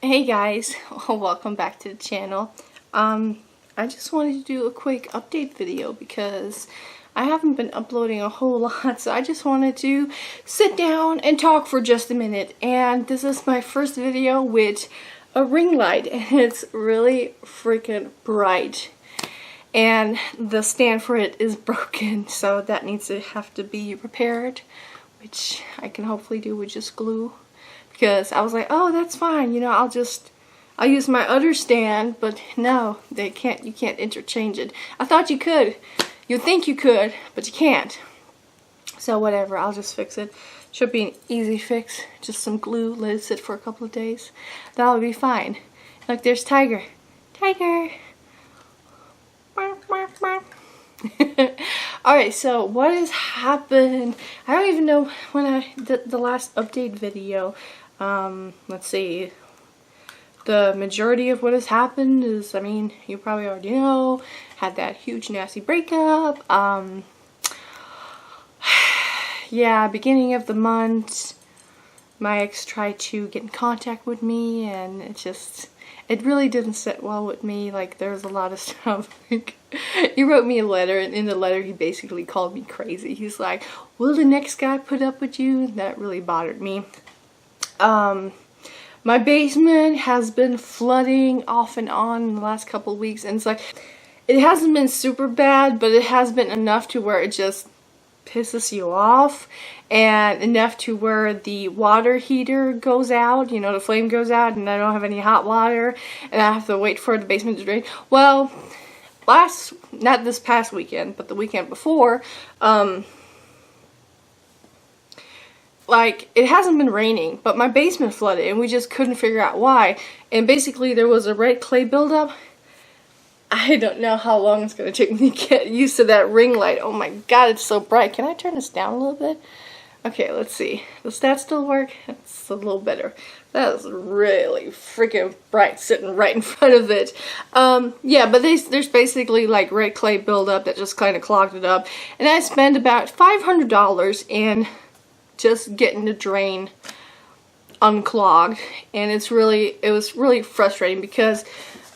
Hey guys, welcome back to the channel. I just wanted to do a quick update video because I haven't been uploading a whole lot, so I just wanted to sit down and talk for just a minute. And this is my first video with a ring light, and it's really freaking bright. And the stand for it is broken, so that needs to have to be repaired, which I can hopefully do with just glue. Because I was like, oh, that's fine, you know, I'll use my other stand, but no, you can't interchange it. I thought you could. You think you could, but you can't. So whatever, I'll just fix it. Should be an easy fix. Just some glue, let it sit for a couple of days. That'll be fine. Look, there's Tiger. Tiger! Alright, so what has happened? I don't even know when I did the last update video. Let's see. The majority of what has happened is, I mean, you probably already know, had that huge nasty breakup. Yeah, beginning of the month, my ex tried to get in contact with me, and it really didn't sit well with me. Like, there was a lot of stuff. Like, he wrote me a letter, and in the letter he basically called me crazy. He's like, will the next guy put up with you? And that really bothered me. My basement has been flooding off and on in the last couple of weeks, and it's like, it hasn't been super bad, but it has been enough to where it just pisses you off, and enough to where the water heater goes out, you know, the flame goes out, and I don't have any hot water, and I have to wait for the basement to drain. Well, not this past weekend, but the weekend before, like, it hasn't been raining, but my basement flooded, and we just couldn't figure out why. And basically, there was a red clay buildup. I don't know how long it's going to take me to get used to that ring light. Oh my god, it's so bright. Can I turn this down a little bit? Okay, let's see. Does that still work? It's a little better. That is really freaking bright sitting right in front of it. Yeah, but there's basically like red clay buildup that just kind of clogged it up. And I spent about $500 in just getting the drain unclogged, and it was really frustrating because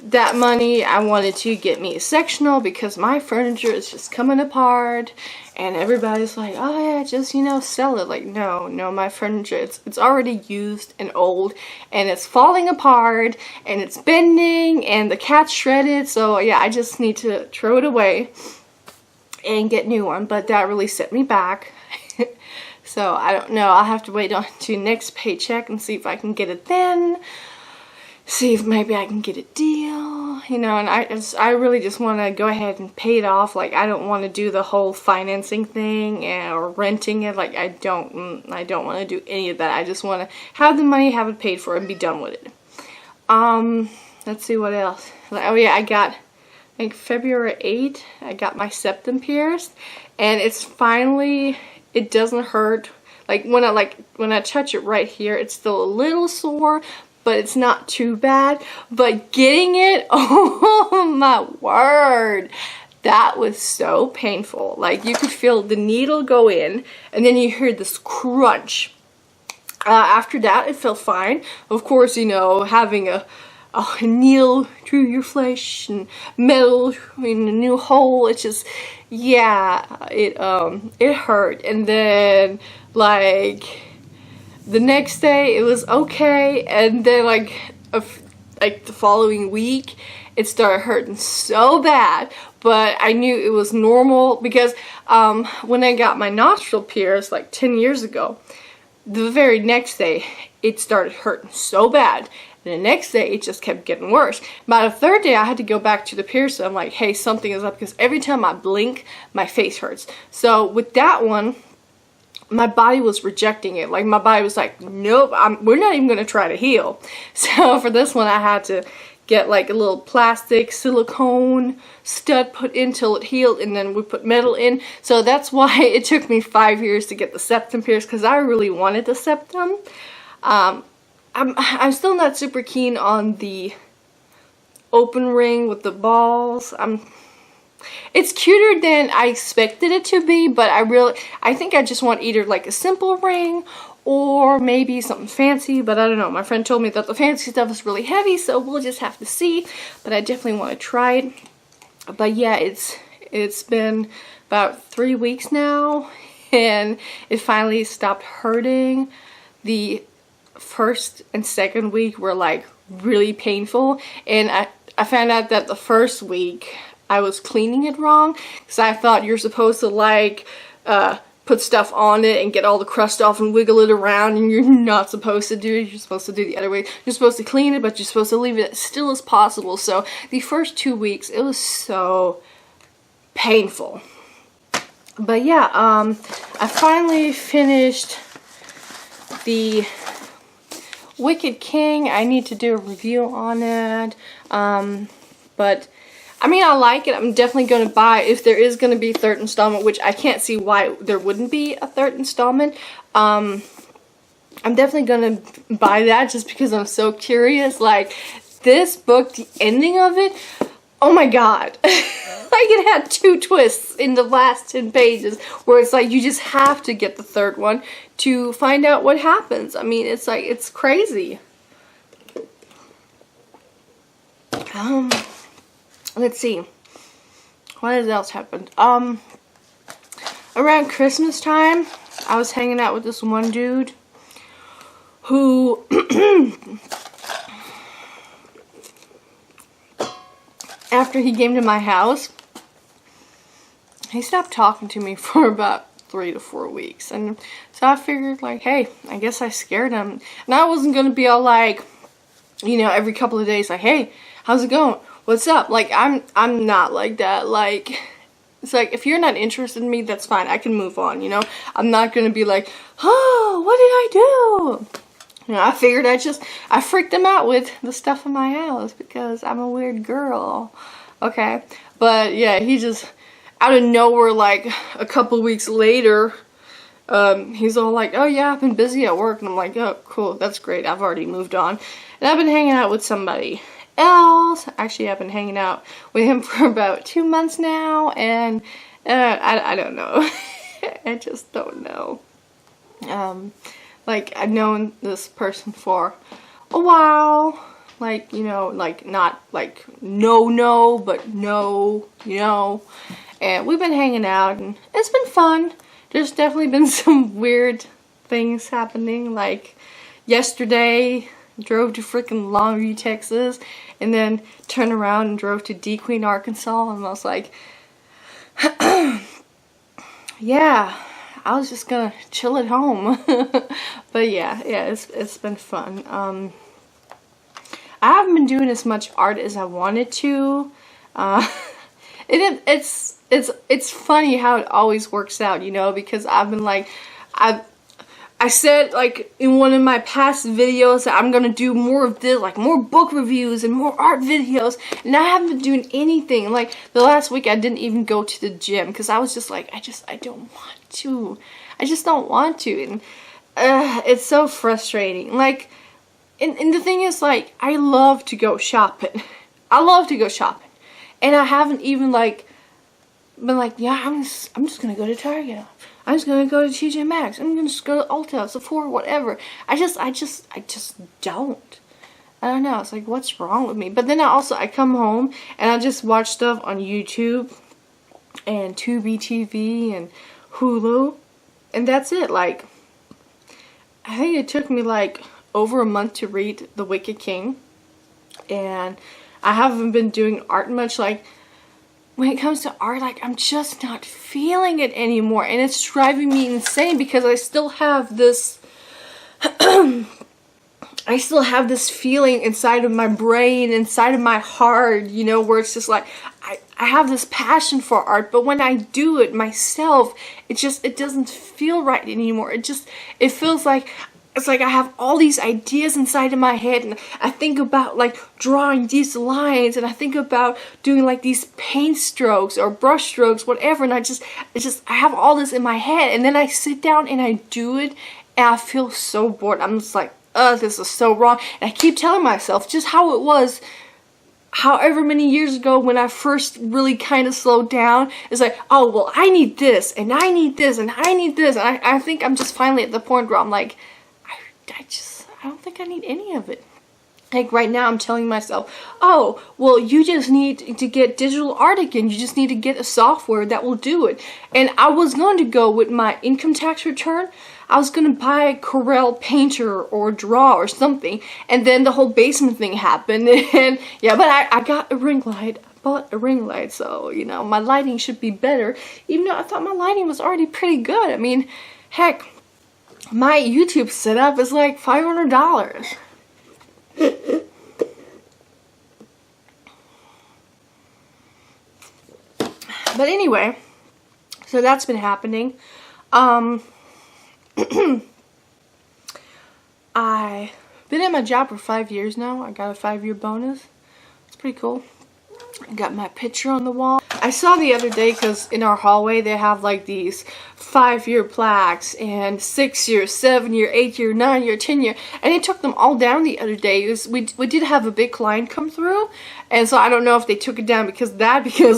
that money I wanted to get me a sectional because my furniture is just coming apart, and everybody's like, oh yeah, just, you know, sell it. Like, no, my furniture, it's already used and old, and it's falling apart, and it's bending, and the cat's shredded, so yeah, I just need to throw it away and get a new one. But that really set me back. So I don't know, I'll have to wait on to next paycheck and see if I can get it then. See if maybe I can get a deal, you know. And I really just want to go ahead and pay it off. Like, I don't want to do the whole financing thing or renting it. Like, I don't want to do any of that. I just want to have the money, have it paid for, and be done with it. Let's see what else. Oh yeah, I think February 8th, I got my septum pierced, and it's finally, it doesn't hurt. Like, when I touch it right here, it's still a little sore, but it's not too bad. But getting it, oh my word, that was so painful. Like, you could feel the needle go in, and then you hear this crunch. After that, it felt fine. Of course, you know, having a needle through your flesh and metal in a new hole, it's just, yeah, it hurt. And then, like, the next day it was okay, and then like the following week it started hurting so bad. But I knew it was normal because when I got my nostril pierced like 10 years ago, the very next day it started hurting so bad. And the next day, it just kept getting worse. By the third day, I had to go back to the piercer. I'm like, hey, something is up, because every time I blink, my face hurts. So with that one, my body was rejecting it. Like, my body was like, nope, we're not even going to try to heal. So for this one, I had to get like a little plastic silicone stud put in till it healed, and then we put metal in. So that's why it took me 5 years to get the septum pierced, because I really wanted the septum. I'm still not super keen on the open ring with the balls. It's cuter than I expected it to be, but I think I just want either like a simple ring or maybe something fancy, but I don't know. My friend told me that the fancy stuff is really heavy, so we'll just have to see, but I definitely want to try it. But yeah, it's been about 3 weeks now, and it finally stopped hurting. The first and second week were like really painful, and I found out that the first week I was cleaning it wrong, because I thought you're supposed to like put stuff on it and get all the crust off and wiggle it around, and you're not supposed to do it. You're supposed to do the other way. You're supposed to clean it, but you're supposed to leave it as still as possible. So the first 2 weeks, it was so painful. But yeah, I finally finished the Wicked King. I need to do a review on it. But I mean, I like it. I'm definitely going to buy, if there is going to be a third installment, which I can't see why there wouldn't be a third installment. I'm definitely going to buy that just because I'm so curious. Like, this book, the ending of it, oh my god. Like, it had 2 twists in the last 10 pages where it's like you just have to get the third one to find out what happens. I mean, it's like, it's crazy. Let's see. What else happened? Around Christmas time, I was hanging out with this one dude who after he came to my house, he stopped talking to me for about 3 to 4 weeks. And so I figured, like, hey, I guess I scared him. And I wasn't going to be all like, you know, every couple of days, like, hey, how's it going? What's up? Like, I'm not like that. Like, it's like, if you're not interested in me, that's fine. I can move on, you know? I'm not going to be like, oh, what did I do? You know, I figured I freaked him out with the stuff in my house because I'm a weird girl. Okay? But, yeah, he just, out of nowhere, like, a couple weeks later, he's all like, oh, yeah, I've been busy at work. And I'm like, oh, cool, that's great. I've already moved on. And I've been hanging out with somebody else. Actually, I've been hanging out with him for about 2 months now, and I don't know. I just don't know. Like, I've known this person for a while, like, you know, like, not like no, but no, you know, and we've been hanging out, and it's been fun. There's definitely been some weird things happening, like, yesterday, drove to freaking Longview, Texas, and then turned around and drove to DeQueen, Arkansas, and I was like, yeah, I was just gonna chill at home. But yeah, it's been fun. I haven't been doing as much art as I wanted to. It's funny how it always works out, you know, because I've been like, I said, like, in one of my past videos that I'm going to do more of this, like, more book reviews and more art videos, and I haven't been doing anything. Like, the last week I didn't even go to the gym, because I was just like, I don't want to. I just don't want to, and it's so frustrating. Like, and the thing is, like, I love to go shopping. I love to go shopping, and I haven't even, like, been like, yeah, I'm just going to go to Target. I'm just gonna go to TJ Maxx. I'm gonna just go to Ulta, Sephora, whatever. I just don't. I don't know. It's like, what's wrong with me? But then I come home and I just watch stuff on YouTube and Tubi TV and Hulu, and that's it. Like, I think it took me like over a month to read The Wicked King, and I haven't been doing art much. Like, when it comes to art, like, I'm just not feeling it anymore, and it's driving me insane because I still have this feeling inside of my brain, inside of my heart, you know, where it's just like, I have this passion for art, but when I do it myself, it doesn't feel right anymore. It feels like, it's like I have all these ideas inside of my head, and I think about, like, drawing these lines, and I think about doing, like, these paint strokes or brush strokes, whatever, and I have all this in my head, and then I sit down and I do it, and I feel so bored. I'm just like, this is so wrong. And I keep telling myself just how it was however many years ago when I first really kind of slowed down. It's like, oh, well, I need this, and I need this, and I need this. And I think I'm just finally at the point where I'm like, I don't think I need any of it. Like right now I'm telling myself, oh, well, you just need to get digital art again. You just need to get a software that will do it. And I was going to go with my income tax return. I was going to buy Corel Painter or Draw or something. And then the whole basement thing happened. And yeah, but I got a ring light. I bought a ring light. So, you know, my lighting should be better. Even though I thought my lighting was already pretty good. I mean, heck, my YouTube setup is like $500. But anyway, so that's been happening. I've been at my job for 5 years now. I got a 5-year bonus. It's pretty cool. I got my picture on the wall. I saw the other day, because in our hallway they have like these 5-year plaques and 6-year, 7-year, 8-year, 9-year, 10-year, and they took them all down the other day. We did have a big client come through, and so I don't know if they took it down because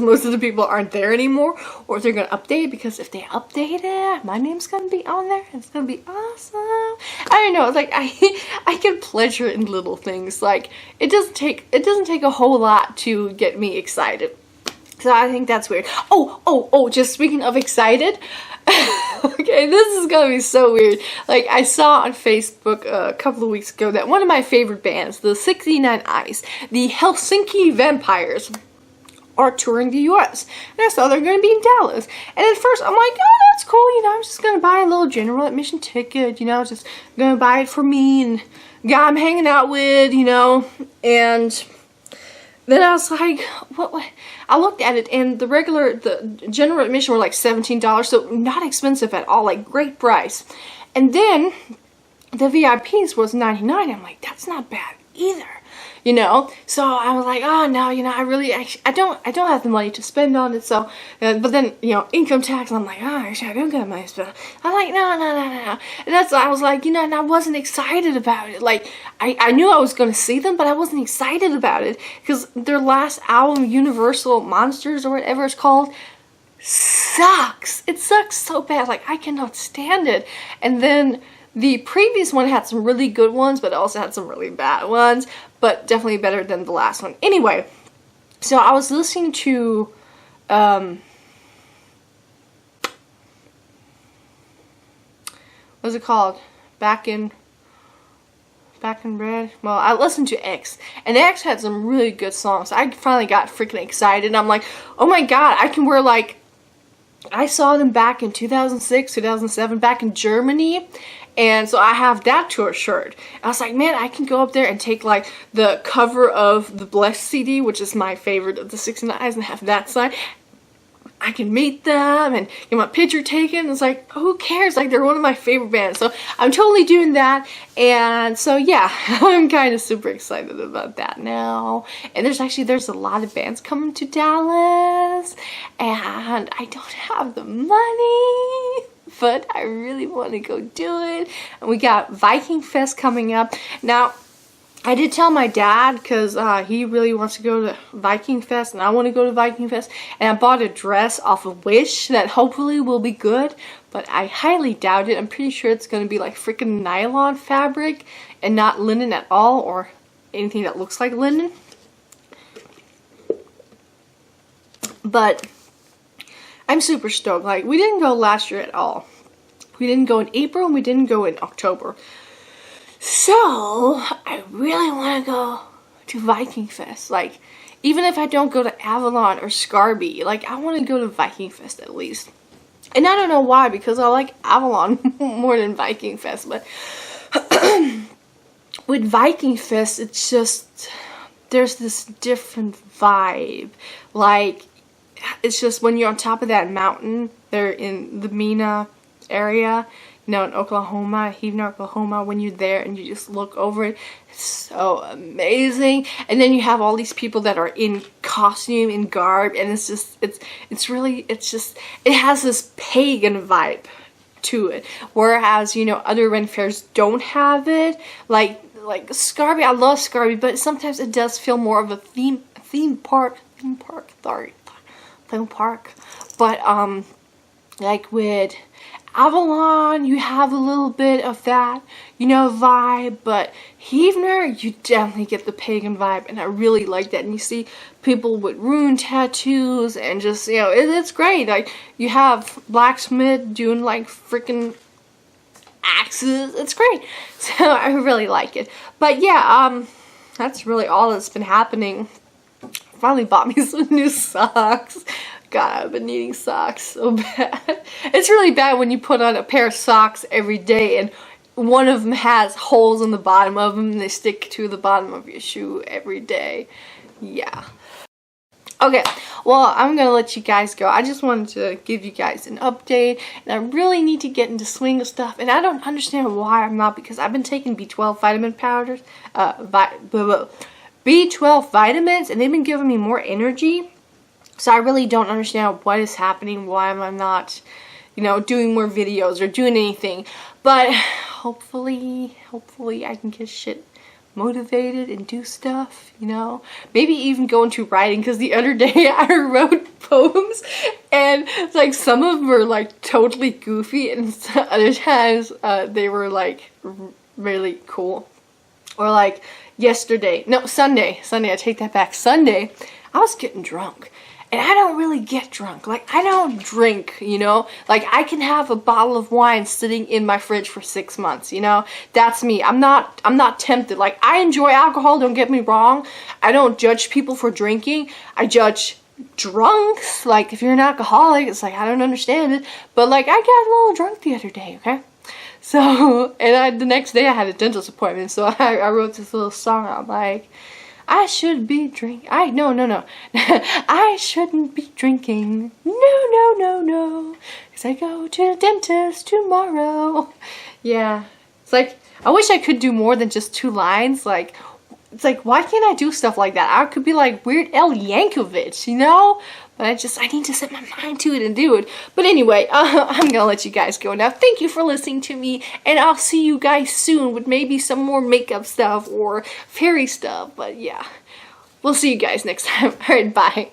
most of the people aren't there anymore, or if they're gonna update it, because if they update it, my name's gonna be on there. It's gonna be awesome. I don't know. It's like I get pleasure in little things. Like it doesn't take a whole lot to get me excited. So I think that's weird. Oh, just speaking of excited. Okay, this is gonna be so weird. Like, I saw on Facebook a couple of weeks ago that one of my favorite bands, the 69 Eyes, the Helsinki Vampires, are touring the US. And I saw they're gonna be in Dallas. And at first I'm like, oh, that's cool, you know, I'm just gonna buy a little general admission ticket, you know, just gonna buy it for me and guy I'm hanging out with, you know, and then I was like, what? I looked at it, and the general admission were like $17, so not expensive at all, like great price. And then the VIPs was $99. I'm like, that's not bad either, you know. So I was like, oh no, you know, I don't have the money to spend on it. So, but then, you know, income tax. I'm like, oh, actually, I don't get money to spend. I'm like, no. And that's I was like, you know, and I wasn't excited about it. Like I knew I was gonna see them, but I wasn't excited about it because their last album, Universal Monsters or whatever it's called, sucks. It sucks so bad. Like I cannot stand it. And then the previous one had some really good ones, but also had some really bad ones, but definitely better than the last one. Anyway, so I was listening to, what's it called? Back in Red? Well, I listened to X, and X had some really good songs. I finally got freaking excited, and I'm like, oh my god, I can wear like, I saw them back in 2006, 2007, back in Germany. And so I have that tour shirt. I was like, man, I can go up there and take like the cover of the Blessed CD, which is my favorite of the 69 Eyes, and have that sign. I can meet them and get my picture taken. It's like, who cares? Like, they're one of my favorite bands. So I'm totally doing that. And so yeah, I'm kind of super excited about that now. And there's a lot of bands coming to Dallas, and I don't have the money, but I really want to go do it. And we got Viking Fest coming up. Now, I did tell my dad, because he really wants to go to Viking Fest, and I want to go to Viking Fest, and I bought a dress off of Wish that hopefully will be good, but I highly doubt it. I'm pretty sure it's going to be like freaking nylon fabric and not linen at all, or anything that looks like linen. But I'm super stoked. Like, we didn't go last year at all. We didn't go in April, and we didn't go in October. So, I really want to go to Viking Fest. Like, even if I don't go to Avalon or Scarby, like, I want to go to Viking Fest at least. And I don't know why, because I like Avalon more than Viking Fest, but with Viking Fest, it's just, there's this different vibe. Like, it's just when you're on top of that mountain, they're in the Mena area, you know, in Oklahoma, Heaven, Oklahoma, when you're there and you just look over it, it's so amazing. And then you have all these people that are in costume, in garb, and it's just, it has this pagan vibe to it. Whereas, you know, other Ren fairs don't have it. Like Scarby, I love Scarby, but sometimes it does feel more of a theme park, sorry, theme park. But like with Avalon, you have a little bit of that, you know, vibe, but Heavener, you definitely get the pagan vibe, and I really like that. And you see people with rune tattoos, and just, you know, it's great. Like, you have Blacksmith doing, like, freaking axes. It's great. So, I really like it. But, yeah, that's really all that's been happening. Finally bought me some new socks. God, I've been needing socks so bad. It's really bad when you put on a pair of socks every day and one of them has holes in the bottom of them and they stick to the bottom of your shoe every day. Yeah. Okay, well, I'm gonna let you guys go. I just wanted to give you guys an update, and I really need to get into swing of stuff, and I don't understand why I'm not, because I've been taking B12 vitamin powders, B12 vitamins, and they've been giving me more energy. So I really don't understand what is happening, why am I not, you know, doing more videos or doing anything. But hopefully I can get shit motivated and do stuff, you know. Maybe even go into writing, because the other day I wrote poems and like some of them were like totally goofy and other times they were like really cool. Or like Sunday, I take that back. Sunday, I was getting drunk. And I don't really get drunk. Like, I don't drink, you know? Like, I can have a bottle of wine sitting in my fridge for 6 months, you know? That's me. I'm not tempted. Like, I enjoy alcohol, don't get me wrong. I don't judge people for drinking. I judge drunks. Like, if you're an alcoholic, it's like, I don't understand it. But, like, I got a little drunk the other day, okay? So, and the next day I had a dentist appointment, so I wrote this little song. I'm like, I should be drinking. No. I shouldn't be drinking. No. Because I go to the dentist tomorrow. Yeah. It's like, I wish I could do more than just 2 lines. Like, it's like, why can't I do stuff like that? I could be like Weird Al Yankovic, you know? But I need to set my mind to it and do it. But anyway, I'm gonna let you guys go now. Thank you for listening to me, and I'll see you guys soon with maybe some more makeup stuff or fairy stuff. But yeah, we'll see you guys next time. Alright, bye.